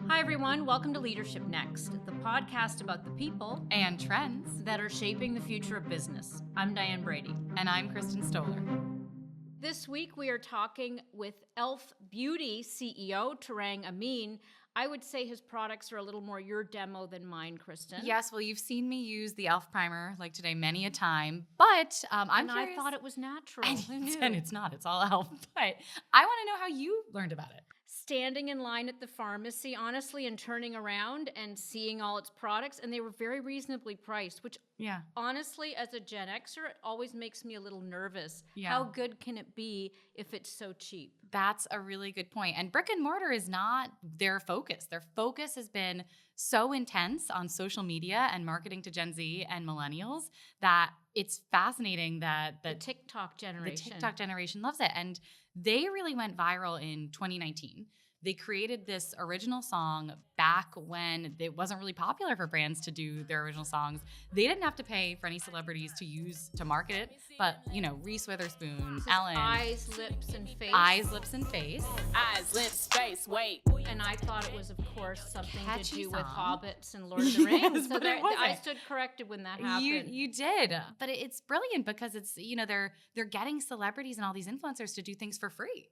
Hi, everyone. Welcome to Leadership Next, the podcast about the people and trends that are shaping the future of business. I'm Diane Brady. And I'm Kristen Stoller. This week, we are talking with e.l.f. Beauty CEO, Tarang Amin. I would say his products are a little more your demo than mine, Kristen. Yes, well, you've seen me use the e.l.f. primer like today many a time, but I'm curious. I thought it was natural. And it's not. It's all e.l.f. But I want to know how you learned about it. Standing in line at the pharmacy, honestly, and turning around and seeing all its products, and they were very reasonably priced, which honestly, as a Gen Xer, it always makes me a little nervous. Yeah. How good can it be if it's so cheap? That's a really good point. And brick and mortar is not their focus. Their focus has been so intense on social media and marketing to Gen Z and Millennials that it's fascinating that the TikTok generation loves it. And they really went viral in 2019. They created this original song back when it wasn't really popular for brands to do their original songs. They didn't have to pay for any celebrities to market it, but Reese Witherspoon, Ellen. Eyes, lips, and face. Eyes, lips, and face. Eyes, lips, face, wait. And I thought it was, of course, something to do with Hobbits and Lord of the Rings. But it wasn't. I stood corrected when that happened. You did. But it's brilliant because it's, they're getting celebrities and all these influencers to do things for free.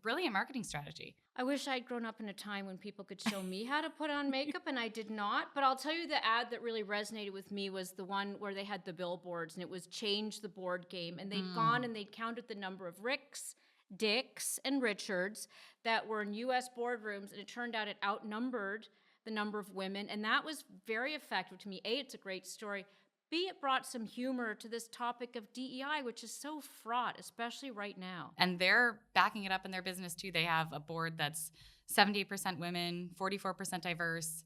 Brilliant marketing strategy. I wish I'd grown up in a time when people could show me how to put on makeup, and I did not. But I'll tell you, the ad that really resonated with me was the one where they had the billboards, and it was change the board game. And they'd gone and they'd counted the number of Ricks, Dicks, and Richards that were in U.S. boardrooms, and it turned out it outnumbered the number of women. And that was very effective to me. A, it's a great story. B, it brought some humor to this topic of DEI, which is so fraught, especially right now. And they're backing it up in their business, too. They have a board that's 78% women, 44% diverse.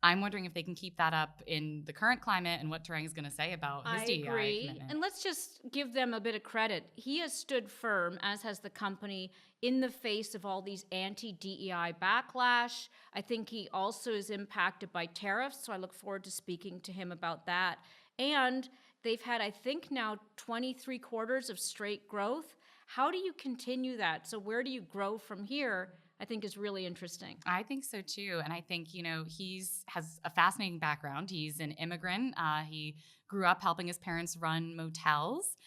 I'm wondering if they can keep that up in the current climate and what Tarang is going to say about his DEI commitment. And let's just give them a bit of credit. He has stood firm, as has the company, in the face of all these anti-DEI backlash. I think he also is impacted by tariffs, so I look forward to speaking to him about that. And they've had, I think now, 23 quarters of straight growth. How do you continue that? So where do you grow from here, I think is really interesting. I think so too. And I think, has a fascinating background. He's an immigrant. He grew up helping his parents run motels.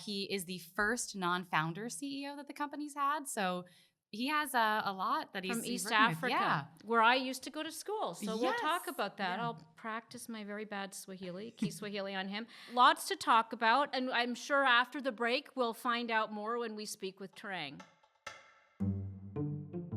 He is the first non-founder CEO that the company's had. So he has a lot that he's from East Africa, where I used to go to school. So we'll talk about that. Yeah. I'll practice my very bad Kiswahili on him. Lots to talk about, and I'm sure after the break we'll find out more when we speak with Tarang.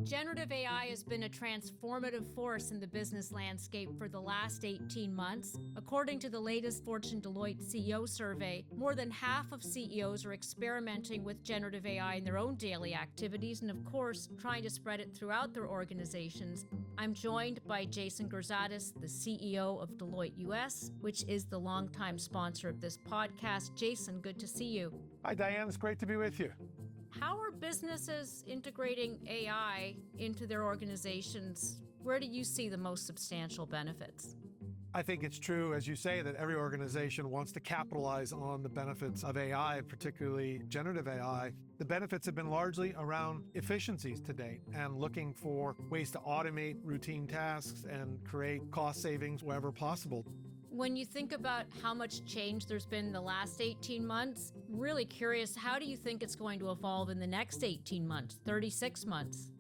Generative AI has been a transformative force in the business landscape for the last 18 months. According to the latest Fortune Deloitte CEO survey, more than half of CEOs are experimenting with generative AI in their own daily activities and, of course, trying to spread it throughout their organizations. I'm joined by Jason Girzadas, the CEO of Deloitte US, which is the longtime sponsor of this podcast. Jason, good to see you. Hi, Diane. It's great to be with you. How are businesses integrating AI into their organizations? Where do you see the most substantial benefits? I think it's true, as you say, that every organization wants to capitalize on the benefits of AI, particularly generative AI. The benefits have been largely around efficiencies to date and looking for ways to automate routine tasks and create cost savings wherever possible. When you think about how much change there's been in the last 18 months, really curious, how do you think it's going to evolve in the next 18 months, 36 months?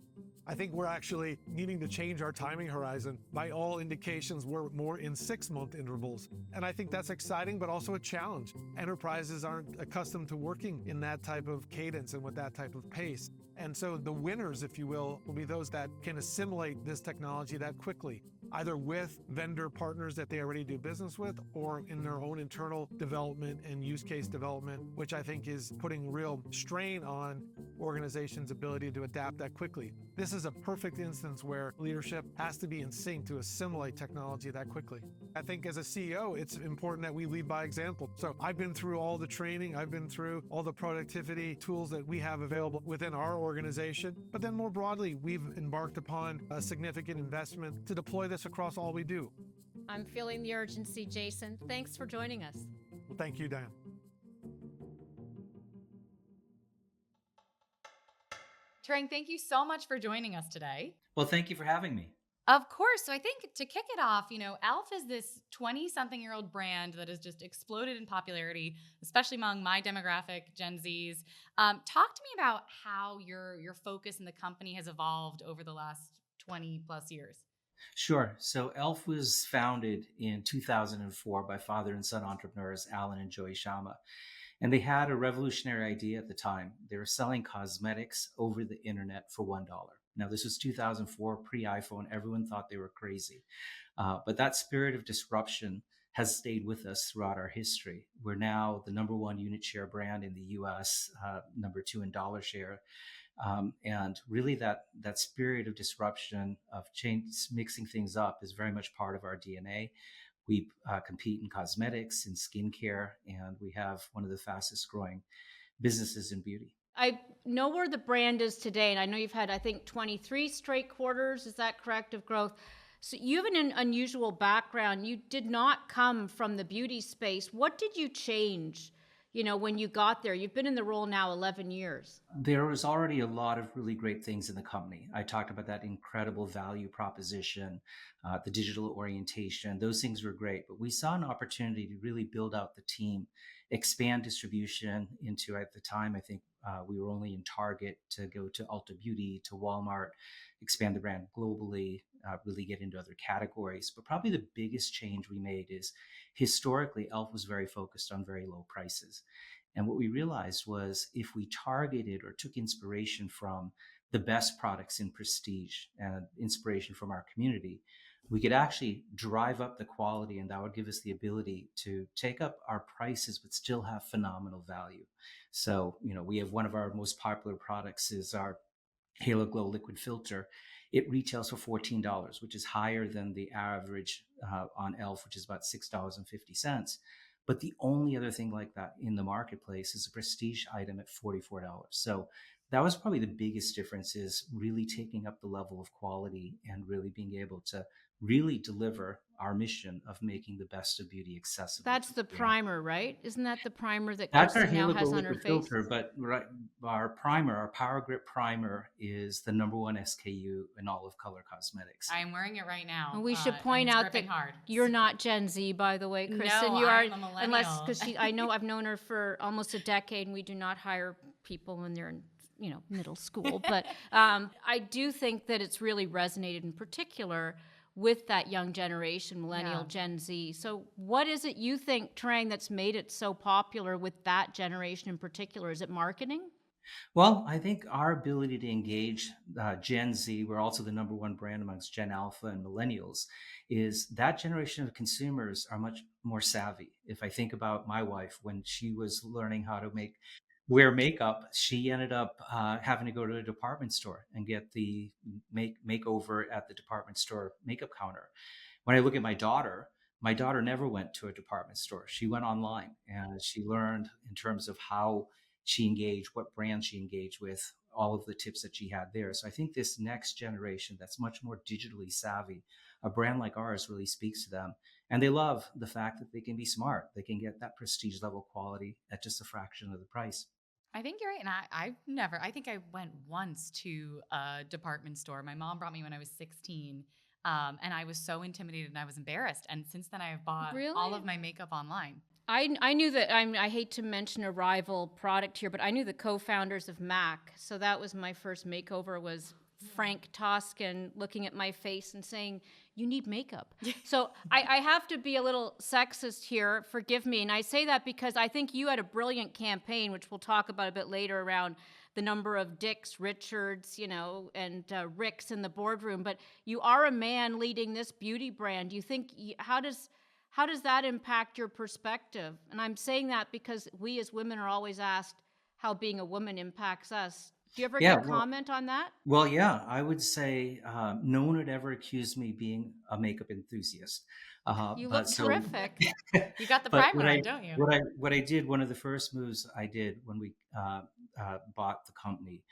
I think we're actually needing to change our timing horizon. By all indications, we're more in 6-month intervals. And I think that's exciting, but also a challenge. Enterprises aren't accustomed to working in that type of cadence and with that type of pace. And so the winners, if you will be those that can assimilate this technology that quickly, either with vendor partners that they already do business with or in their own internal development and use case development, which I think is putting real strain on organizations' ability to adapt that quickly. This is a perfect instance where leadership has to be in sync to assimilate technology that quickly. I think as a CEO, it's important that we lead by example. So I've been through all the training, I've been through all the productivity tools that we have available within our organization. But then more broadly, we've embarked upon a significant investment to deploy this across all we do. I'm feeling the urgency, Jason. Thanks for joining us. Well, thank you, Dan. Tarang, thank you so much for joining us today. Well, thank you for having me. Of course. So I think to kick it off, e.l.f. is this 20-something-year-old brand that has just exploded in popularity, especially among my demographic, Gen Zs. Talk to me about how your focus in the company has evolved over the last 20 plus years. Sure. So e.l.f. was founded in 2004 by father and son entrepreneurs Alan and Joey Shama. And they had a revolutionary idea at the time. They were selling cosmetics over the internet for $1. Now, this was 2004, pre iPhone. Everyone thought they were crazy. But that spirit of disruption has stayed with us throughout our history. We're now the number one unit share brand in the US, number two in dollar share. And really that spirit of disruption, of change, mixing things up is very much part of our DNA. We compete in cosmetics, in skincare, and we have one of the fastest growing businesses in beauty. I know where the brand is today, and I know you've had, I think, 23 straight quarters. Is that correct, of growth? So you have an unusual background. You did not come from the beauty space. What did you change, when you got there? You've been in the role now 11 years. There was already a lot of really great things in the company. I talked about that incredible value proposition, the digital orientation. Those things were great, but we saw an opportunity to really build out the team, expand distribution into, at the time, I think we were only in Target, to go to Ulta Beauty, to Walmart, expand the brand globally, really get into other categories. But probably the biggest change we made is historically, e.l.f. was very focused on very low prices. And what we realized was if we targeted or took inspiration from the best products in prestige and inspiration from our community, we could actually drive up the quality, and that would give us the ability to take up our prices but still have phenomenal value. So, we have one of our most popular products is our Halo Glow liquid filter. It retails for $14, which is higher than the average on e.l.f., which is about $6.50. But the only other thing like that in the marketplace is a prestige item at $44. So that was probably the biggest difference, is really taking up the level of quality and really being able to really deliver our mission of making the best of beauty accessible. That's the primer, right? Isn't that the primer that That's our Kirsten now Halo has Glow on her liquid face? filter, but our primer, our Power Grip primer, is the number one SKU in all of color cosmetics. I am wearing it right now. And we should point and it's out that gripping hard. you're not Gen Z, by the way, Kristen. No, You are, I'm a millennial. unless because I know I've known her for almost a decade, and we do not hire people when they're in middle school. But I do think that it's really resonated in particular with that young generation, millennial, Gen Z. So what is it you think, Tarang, that's made it so popular with that generation in particular? Is it marketing? Well, I think our ability to engage Gen Z, we're also the number one brand amongst Gen Alpha and Millennials, is that generation of consumers are much more savvy. If I think about my wife, when she was learning how to wear makeup, she ended up having to go to a department store and get the makeover at the department store makeup counter. When I look at my daughter never went to a department store. She went online and she learned in terms of how she engaged, what brand she engaged with, all of the tips that she had there. So I think this next generation that's much more digitally savvy, a brand like ours really speaks to them. And they love the fact that they can be smart. They can get that prestige level quality at just a fraction of the price. I think you're right. And I think I went once to a department store. My mom brought me when I was 16. And I was so intimidated and I was embarrassed. And since then, I have bought all of my makeup online. I knew that, I hate to mention a rival product here, but I knew the co-founders of MAC. So that was my first makeover, was Frank Toscan looking at my face and saying, "You need makeup." So I have to be a little sexist here, forgive me. And I say that because I think you had a brilliant campaign, which we'll talk about a bit later, around the number of Dicks, Richards, and Ricks in the boardroom. But you are a man leading this beauty brand. You think, how does that impact your perspective? And I'm saying that because we as women are always asked how being a woman impacts us. Do you ever get a comment on that? Well, yeah, I would say no one would ever accuse me being a makeup enthusiast. You look terrific. You got the primer on, don't you? What I did, one of the first moves I did when we bought the company,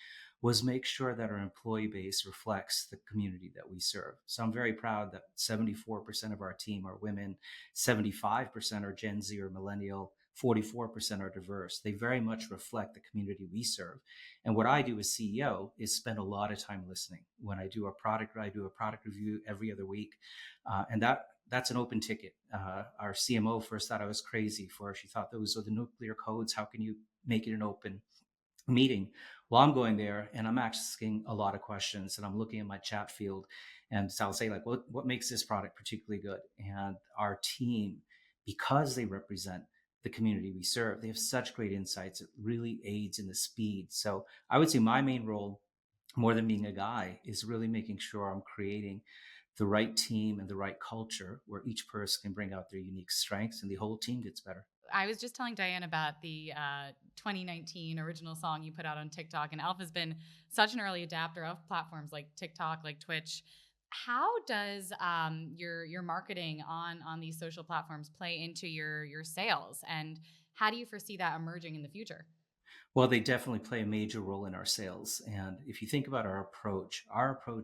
was make sure that our employee base reflects the community that we serve. So I'm very proud that 74% of our team are women, 75% are Gen Z or millennial, 44% are diverse. They very much reflect the community we serve. And what I do as CEO is spend a lot of time listening. When I do a product review every other week, and that's an open ticket. Our CMO first thought I was crazy for. She thought those are the nuclear codes. How can you make it an open meeting? Well, I'm going there and I'm asking a lot of questions, and I'm looking at my chat field, and so I'll say like, what makes this product particularly good? And our team, because they represent the community we serve, they have such great insights. It really aids in the speed. So I would say my main role, more than being a guy, is really making sure I'm creating the right team and the right culture where each person can bring out their unique strengths and the whole team gets better. I was just telling Diane about the 2019 original song you put out on TikTok, and e.l.f. has been such an early adapter of platforms like TikTok, like Twitch. How does your marketing on these social platforms play into your sales, and how do you foresee that emerging in the future? Well, they definitely play a major role in our sales. And if you think about our approach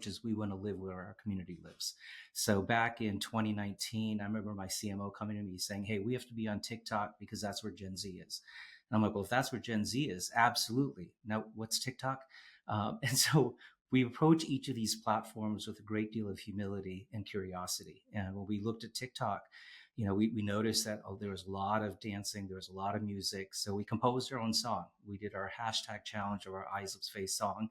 is we want to live where our community lives. So back in 2019, I remember my CMO coming to me saying, hey, we have to be on TikTok because that's where Gen Z is. And I'm like, well, if that's where Gen Z is, absolutely. Now, what's TikTok? And so we approach each of these platforms with a great deal of humility and curiosity. And when we looked at TikTok, we noticed that there was a lot of dancing, there was a lot of music. So we composed our own song. We did our hashtag challenge of our Eyes, Lips, Face song.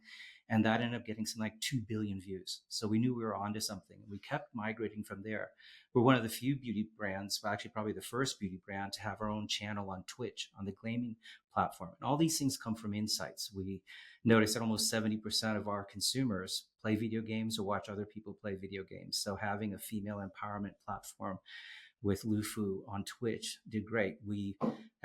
And that ended up getting something like 2 billion views. So we knew we were onto something. We kept migrating from there. We're one of the few beauty brands, well, actually probably the first beauty brand to have our own channel on Twitch, on the gaming platform. And all these things come from insights. We noticed that almost 70% of our consumers play video games or watch other people play video games. So having a female empowerment platform with Lufu on Twitch did great.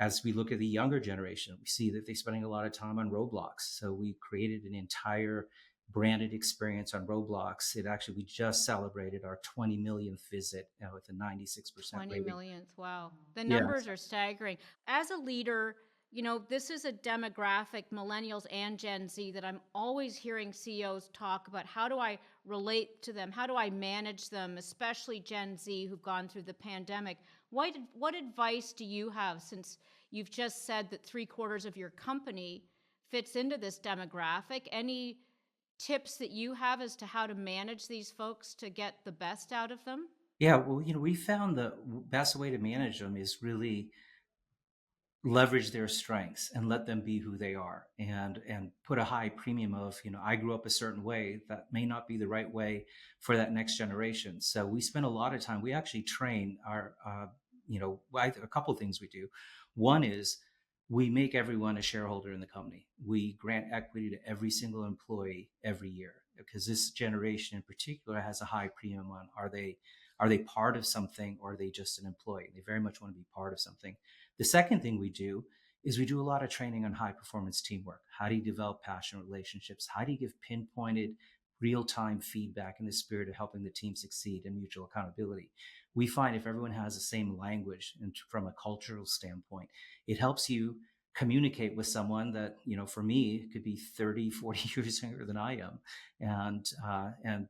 As we look at the younger generation, we see that they're spending a lot of time on Roblox. So we created an entire branded experience on Roblox. We just celebrated our 20 millionth visit with a 96% 20 rating. millionth. Wow. The Yeah. numbers are staggering. As a leader, this is a demographic, millennials and Gen Z, that I'm always hearing CEOs talk about. How do I relate to them? How do I manage them, especially Gen Z who've gone through the pandemic? What advice do you have, since you've just said that 3/4 of your company fits into this demographic? Any tips that you have as to how to manage these folks to get the best out of them? Yeah, well, we found the best way to manage them is really leverage their strengths and let them be who they are, and put a high premium of, I grew up a certain way that may not be the right way for that next generation. So we spend a lot of time. We actually train our a couple of things we do. One is we make everyone a shareholder in the company. We grant equity to every single employee every year, because this generation in particular has a high premium on, are they part of something, or are they just an employee? They very much want to be part of something. The second thing we do is we do a lot of training on high performance teamwork. How do you develop passionate relationships? How do you give pinpointed real-time feedback in the spirit of helping the team succeed, and mutual accountability? We find if everyone has the same language, and from a cultural standpoint, it helps you communicate with someone that, for me, could be 30, 40 years younger than I am. And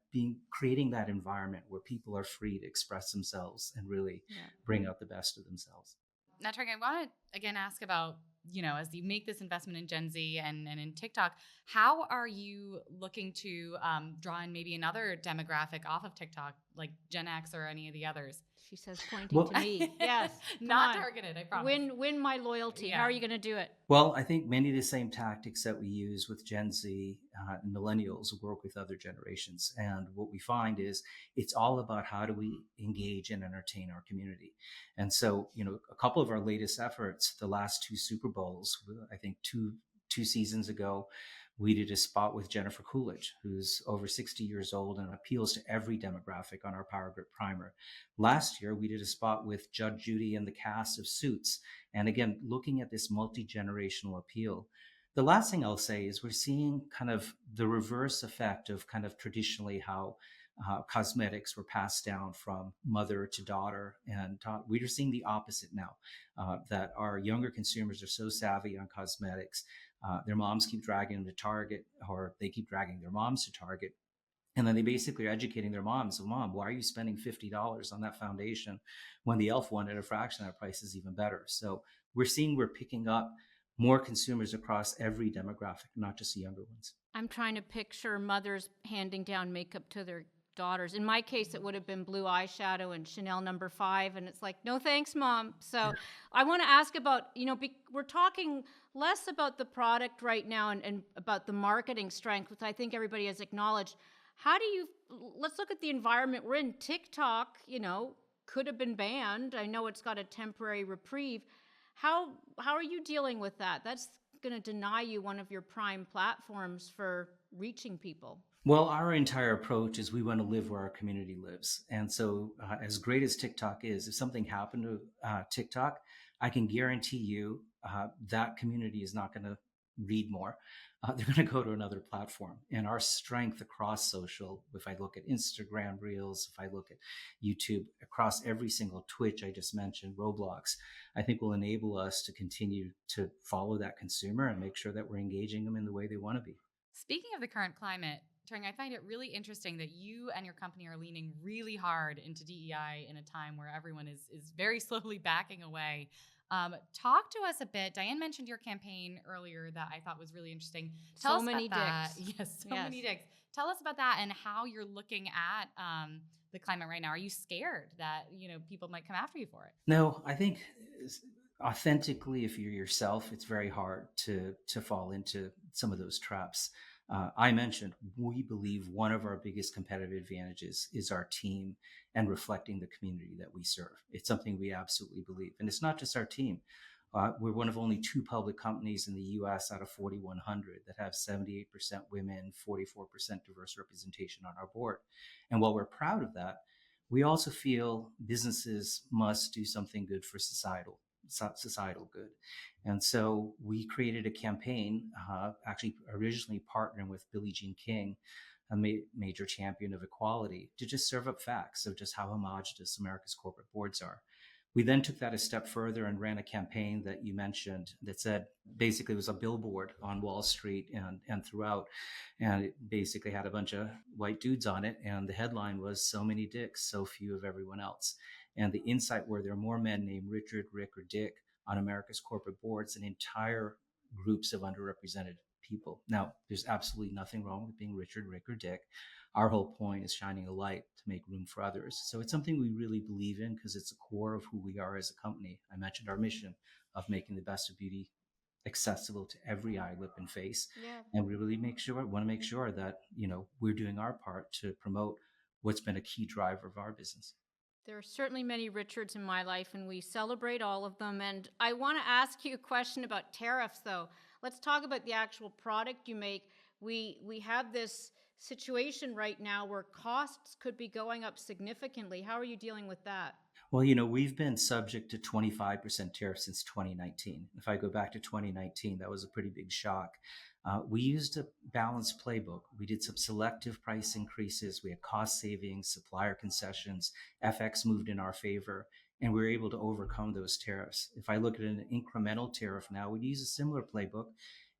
creating that environment where people are free to express themselves and really bring out the best of themselves. Now, Tarang, I want to again ask about, as you make this investment in Gen Z and in TikTok, how are you looking to draw in maybe another demographic off of TikTok, like Gen X or any of the others? She says, pointing to me. Yes. Not targeted, I promise. Win my loyalty. Yeah. How are you going to do it? Well, I think many of the same tactics that we use with Gen Z and millennials work with other generations. And what we find is it's all about how do we engage and entertain our community. And so, a couple of our latest efforts, the last 2 Super Bowls, I think two seasons ago, we did a spot with Jennifer Coolidge, who's over 60 years old and appeals to every demographic on our Power Grip Primer. Last year, we did a spot with Judge Judy and the cast of Suits. And again, looking at this multi-generational appeal. The last thing I'll say is we're seeing kind of the reverse effect of kind of traditionally how cosmetics were passed down from mother to daughter. And we are seeing the opposite now, that our younger consumers are so savvy on cosmetics. Their moms keep dragging them to Target, or they keep dragging their moms to Target. And then they basically are educating their moms. Mom, why are you spending $50 on that foundation when the e.l.f. one at a fraction of that price is even better? So we're seeing we're picking up more consumers across every demographic, not just the younger ones. I'm trying to picture mothers handing down makeup to their daughters. In my case, it would have been blue eyeshadow and Chanel #5, and it's like, no thanks, Mom. So I want to ask about, we're talking less about the product right now and about the marketing strength, which I think everybody has acknowledged. Let's look at the environment we're in. TikTok, could have been banned. I know it's got a temporary reprieve. How are you dealing with that? That's going to deny you one of your prime platforms for reaching people. Well, our entire approach is we want to live where our community lives. And so, as great as TikTok is, if something happened to TikTok, I can guarantee you that community is not going to read more. They're going to go to another platform. And our strength across social, if I look at Instagram Reels, if I look at YouTube, across every single Twitch I just mentioned, Roblox, I think will enable us to continue to follow that consumer and make sure that we're engaging them in the way they want to be. Speaking of the current climate, Tarang, I find it really interesting that you and your company are leaning really hard into DEI in a time where everyone is very slowly backing away. Talk to us a bit. Diane mentioned your campaign earlier that I thought was really interesting. Tell us many about that. dicks. Yes, so many dicks. Tell us about that and how you're looking at the climate right now. Are you scared that people might come after you for it? No, I think authentically, if you're yourself, it's very hard to fall into some of those traps. I mentioned we believe one of our biggest competitive advantages is our team and reflecting the community that we serve. It's something we absolutely believe. And it's not just our team. We're one of only 2 public companies in the US out of 4,100 that have 78% women, 44% diverse representation on our board. And while we're proud of that, we also feel businesses must do something good for societal good. And so we created a campaign, actually originally partnering with Billie Jean King, a major champion of equality, to just serve up facts of just how homogenous America's corporate boards are. We then took that a step further and ran a campaign that you mentioned that said, basically it was a billboard on Wall Street and throughout. And it basically had a bunch of white dudes on it. And the headline was, "So many dicks, so few of everyone else." And the insight were there are more men named Richard, Rick, or Dick on America's corporate boards than entire groups of underrepresented people. Now, there's absolutely nothing wrong with being Richard, Rick, or Dick. Our whole point is shining a light to make room for others. So it's something we really believe in because it's the core of who we are as a company. I mentioned our mission of making the best of beauty accessible to every eye, lip, and face. Yeah. And we really want to make sure that, we're doing our part to promote what's been a key driver of our business. There are certainly many Richards in my life, and we celebrate all of them. And I want to ask you a question about tariffs, though. Let's talk about the actual product you make. We have this situation right now where costs could be going up significantly. How are you dealing with that? Well, we've been subject to 25% tariffs since 2019. If I go back to 2019, that was a pretty big shock. We used a balanced playbook. We did some selective price increases. We had cost savings, supplier concessions. FX moved in our favor, and we were able to overcome those tariffs. If I look at an incremental tariff now, we'd use a similar playbook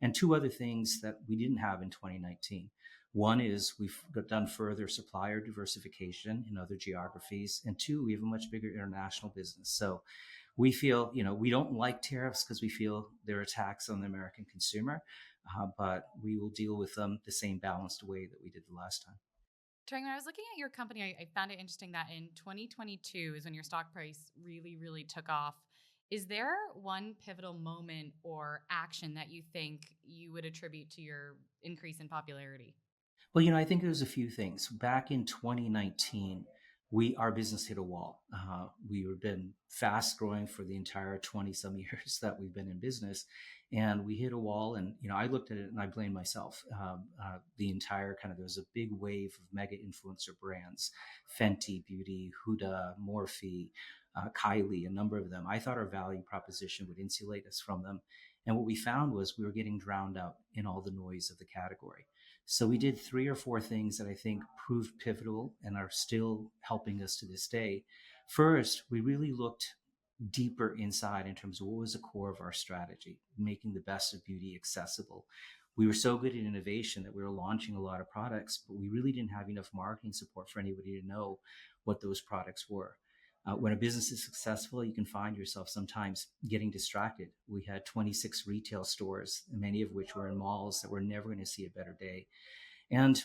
and 2 other things that we didn't have in 2019. One is we've done further supplier diversification in other geographies. And 2, we have a much bigger international business. So we feel, we don't like tariffs because we feel they're a tax on the American consumer, but we will deal with them the same balanced way that we did the last time. Tarang, when I was looking at your company, I found it interesting that in 2022 is when your stock price really, really took off. Is there one pivotal moment or action that you think you would attribute to your increase in popularity? Well, I think there's a few things. Back in 2019, our business hit a wall. We have been fast growing for the entire 20 some years that we've been in business. And we hit a wall, and I looked at it and I blamed myself. The entire there was a big wave of mega influencer brands, Fenty Beauty, Huda, Morphe, Kylie, a number of them. I thought our value proposition would insulate us from them. And what we found was we were getting drowned out in all the noise of the category. So we did 3 or 4 things that I think proved pivotal and are still helping us to this day. First, we really looked deeper inside in terms of what was the core of our strategy, making the best of beauty accessible. We were so good at innovation that we were launching a lot of products, but we really didn't have enough marketing support for anybody to know what those products were. When a business is successful, you can find yourself sometimes getting distracted. We had 26 retail stores, many of which were in malls that were never going to see a better day. And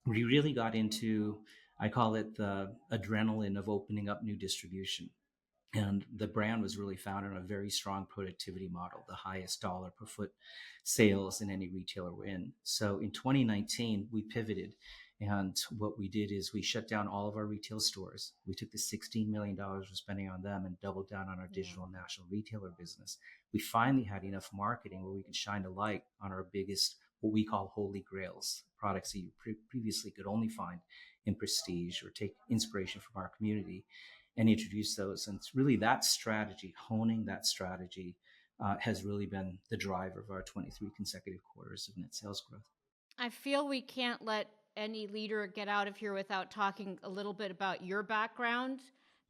we really got into, I call it the adrenaline of opening up new distribution. And the brand was really founded on a very strong productivity model, the highest dollar per foot sales in any retailer we're in. So in 2019, we pivoted. And what we did is we shut down all of our retail stores. We took the $16 million we're spending on them and doubled down on our digital and national retailer business. We finally had enough marketing where we could shine a light on our biggest, what we call holy grails, products that you previously could only find in prestige or take inspiration from our community and introduce those. And it's really that strategy, honing that strategy, has really been the driver of our 23 consecutive quarters of net sales growth. I feel we can't let any leader get out of here without talking a little bit about your background.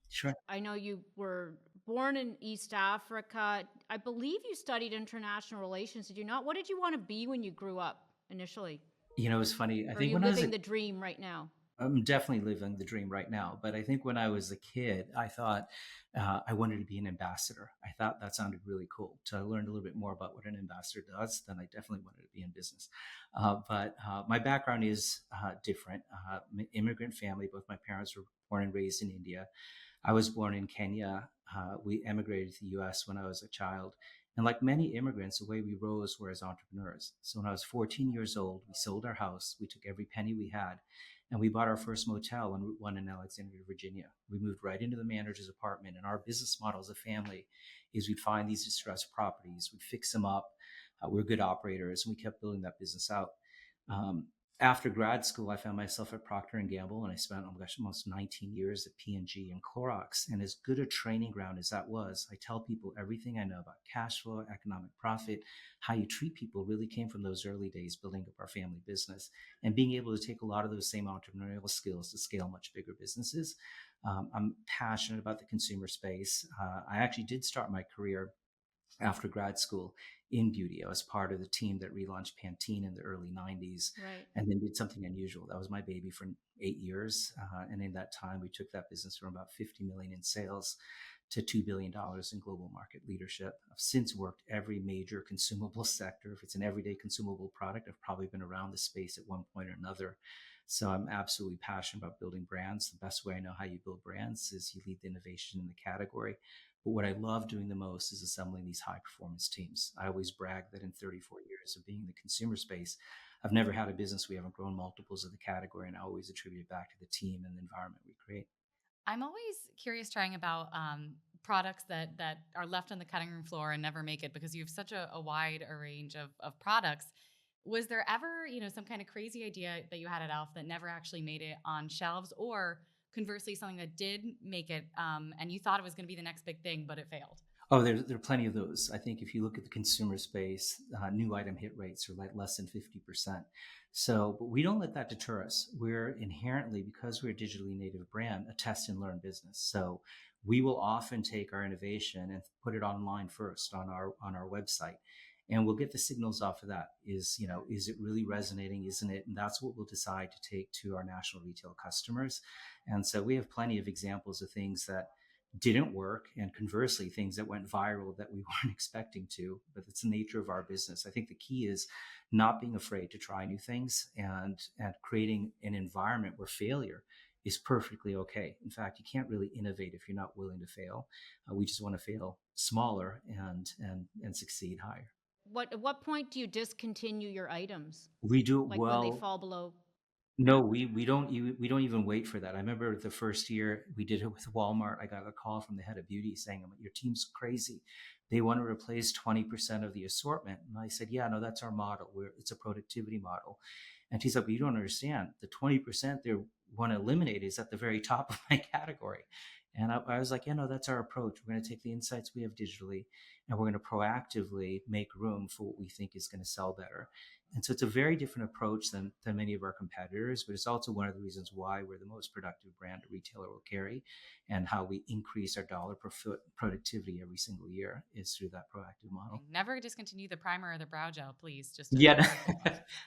Sure. I know you were born in East Africa. I believe you studied international relations. Did you not? What did you want to be when you grew up initially? It's funny. I Or are think you when I was living the dream right now? I'm definitely living the dream right now. But I think when I was a kid, I thought I wanted to be an ambassador. I thought that sounded really cool. So I learned a little bit more about what an ambassador does. Then I definitely wanted to be in business. But my background is different. Immigrant family. Both my parents were born and raised in India. I was born in Kenya. We emigrated to the US when I was a child. And like many immigrants, the way we rose were as entrepreneurs. So when I was 14 years old, we sold our house. We took every penny we had and we bought our first motel on Route 1 in Alexandria, Virginia. We moved right into the manager's apartment. And our business model as a family is we'd find these distressed properties, we'd fix them up. We're good operators, and we kept building that business out. After grad school, I found myself at Procter and Gamble, and I spent almost 19 years at P&G and Clorox. And as good a training ground as that was, I tell people everything I know about cash flow, economic profit, how you treat people really came from those early days building up our family business and being able to take a lot of those same entrepreneurial skills to scale much bigger businesses. I'm passionate about the consumer space. I actually did start my career after grad school in beauty. I was part of the team that relaunched Pantene in the early 90s, Right. and then did something unusual. That was my baby for 8 years. And in that time, we took that business from about 50 million in sales to $2 billion in global market leadership. I've since worked every major consumable sector. If it's an everyday consumable product, I've probably been around the space at one point or another. So I'm absolutely passionate about building brands. The best way I know how you build brands is you lead the innovation in the category. But what I love doing the most is assembling these high performance teams. I always brag that in 34 years of being in the consumer space, I've never had a business we haven't grown multiples of the category, and I always attribute it back to the team and the environment we create. I'm always curious, trying about products that are left on the cutting room floor and never make it, because you have such a wide range of products. Was there ever, some kind of crazy idea that you had at e.l.f. that never actually made it on shelves, or conversely, something that did make it and you thought it was going to be the next big thing, but it failed? Oh, there are plenty of those. I think if you look at the consumer space, new item hit rates are like less than 50%. So, but we don't let that deter us. We're inherently, because we're a digitally native brand, a test and learn business. So we will often take our innovation and put it online first on our website. And we'll get the signals off of that. Is it really resonating? Isn't it? And that's what we'll decide to take to our national retail customers. And so we have plenty of examples of things that didn't work, and conversely things that went viral that we weren't expecting to. But it's the nature of our business. I think the key is not being afraid to try new things, and creating an environment where failure is perfectly okay. In fact, you can't really innovate if you're not willing to fail. We just want to fail smaller and succeed higher. At what point do you discontinue your items? We do it Like well. when they fall below? No, we don't even wait for that. I remember the first year we did it with Walmart. I got a call from the head of beauty saying, "Your team's crazy. They want to replace 20% of the assortment." And I said, "Yeah, no, that's our model. It's a productivity model." And she's like, "But you don't understand. The 20% they want to eliminate is at the very top of my category." And I was like, "Yeah, no, that's our approach. We're going to take the insights we have digitally, and we're going to proactively make room for what we think is going to sell better." And so it's a very different approach than many of our competitors, but it's also one of the reasons why we're the most productive brand a retailer will carry, and how we increase our dollar per foot productivity every single year is through that proactive model. Never discontinue the primer or the brow gel, please. Yeah.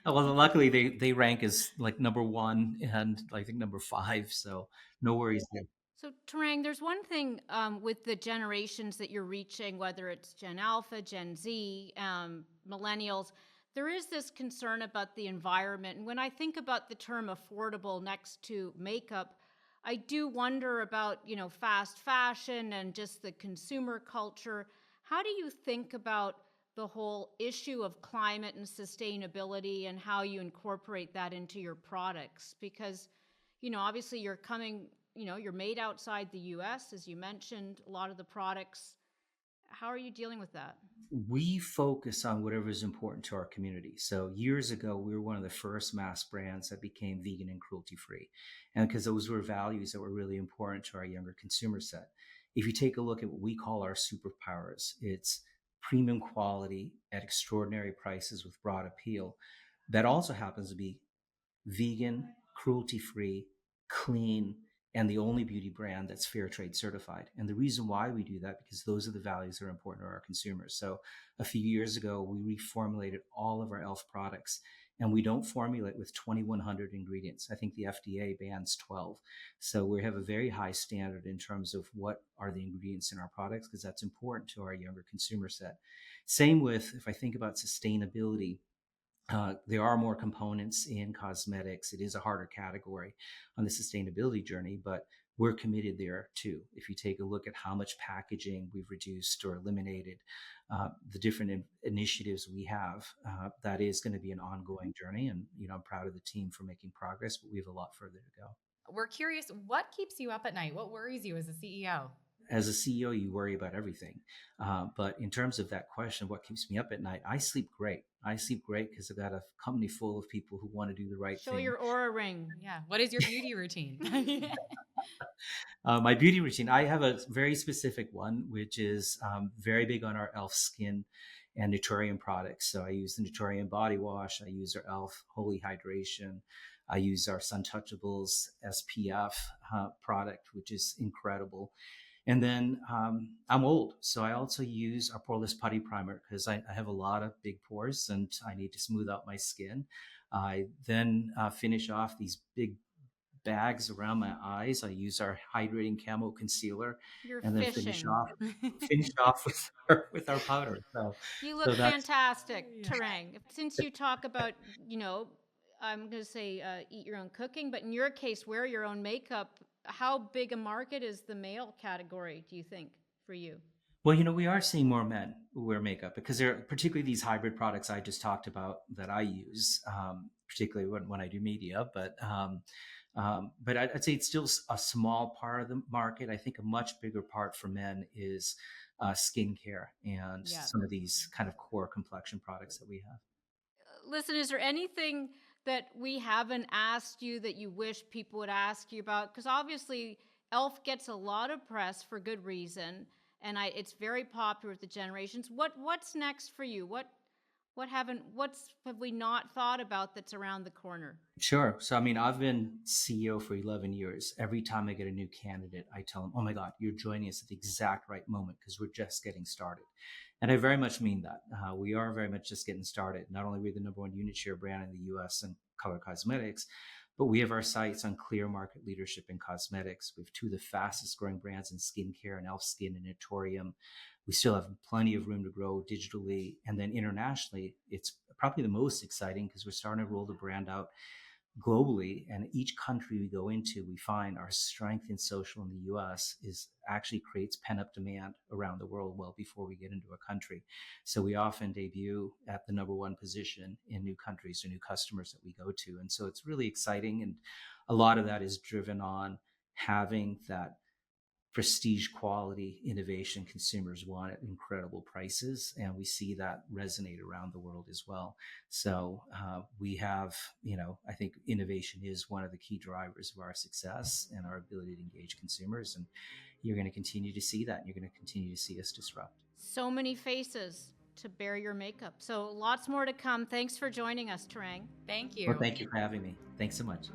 Well, luckily they rank as like number one and I think number 5. So no worries there. So, Tarang, there's one thing with the generations that you're reaching, whether it's Gen Alpha, Gen Z, millennials, there is this concern about the environment. And when I think about the term affordable next to makeup, I do wonder about, fast fashion and just the consumer culture. How do you think about the whole issue of climate and sustainability and how you incorporate that into your products? Because obviously you're coming, you're made outside the US, as you mentioned, a lot of the products. How are you dealing with that? We focus on whatever is important to our community. So years ago, we were one of the first mass brands that became vegan and cruelty free. And because those were values that were really important to our younger consumer set. If you take a look at what we call our superpowers, it's premium quality at extraordinary prices with broad appeal. That also happens to be vegan, cruelty free, clean, and the only beauty brand that's fair trade certified. And the reason why we do that, because those are the values that are important to our consumers. So a few years ago, we reformulated all of our e.l.f. products, and we don't formulate with 2,100 ingredients. I think the FDA bans 12. So we have a very high standard in terms of what are the ingredients in our products, because that's important to our younger consumer set. Same with, if I think about sustainability, there are more components in cosmetics. It is a harder category on the sustainability journey, but we're committed there too. If you take a look at how much packaging we've reduced or eliminated, the different initiatives we have, that is going to be an ongoing journey. And, I'm proud of the team for making progress, but we have a lot further to go. We're curious, what keeps you up at night? What worries you as a CEO? As a CEO, you worry about everything. But in terms of that question, what keeps me up at night? I sleep great. I sleep great because I've got a company full of people who want to do the right Show thing. your aura ring. Yeah. What is your beauty routine? My beauty routine, I have a very specific one, which is very big on our e.l.f. skin and Naturium products. So I use the Naturium body wash. I use our e.l.f. Holy Hydration. I use our Suntouchables SPF product, which is incredible. And then I'm old, so I also use our poreless putty primer because I have a lot of big pores and I need to smooth out my skin. I then finish off these big bags around my eyes. I use our hydrating camo concealer, You're and then fishing. finish off with our powder. You So look that's fantastic, Yeah. Tarang. Since you talk about, I'm going to say eat your own cooking, but in your case, wear your own makeup. How big a market is the male category, do you think, for you? well, we are seeing more men who wear makeup because there are particularly these hybrid products I just talked about that I use, particularly when I do media. But I'd say it's still a small part of the market. I think a much bigger part for men is skincare and Yeah. some of these kind of core complexion products that we have. Listen, is there anything that we haven't asked you that you wish people would ask you about? Because obviously, e.l.f. gets a lot of press for good reason, and it's very popular with the generations. What's next for you? What have we not thought about that's around the corner? Sure. So, I've been CEO for 11 years. Every time I get a new candidate, I tell them, oh my God, you're joining us at the exact right moment because we're just getting started. And I very much mean that. We are very much just getting started. Not only are we the number one unit share brand in the US in color cosmetics, but we have our sights on clear market leadership in cosmetics. We have two of the fastest growing brands in skincare, and e.l.f. Skin and Naturium. We still have plenty of room to grow digitally. And then internationally, it's probably the most exciting because we're starting to roll the brand out globally. And each country we go into, we find our strength in social in the US is actually creates pent-up demand around the world well before we get into a country. So we often debut at the number one position in new countries or new customers that we go to. And so it's really exciting. And a lot of that is driven on having that prestige quality innovation consumers want at incredible prices, and we see that resonate around the world as well. So we have, I think innovation is one of the key drivers of our success and our ability to engage consumers, and you're going to continue to see that, and you're going to continue to see us disrupt. So many faces to bear your makeup. So lots more to come. Thanks for joining us, Tarang. Thank you. Well, thank you for having me. Thanks so much.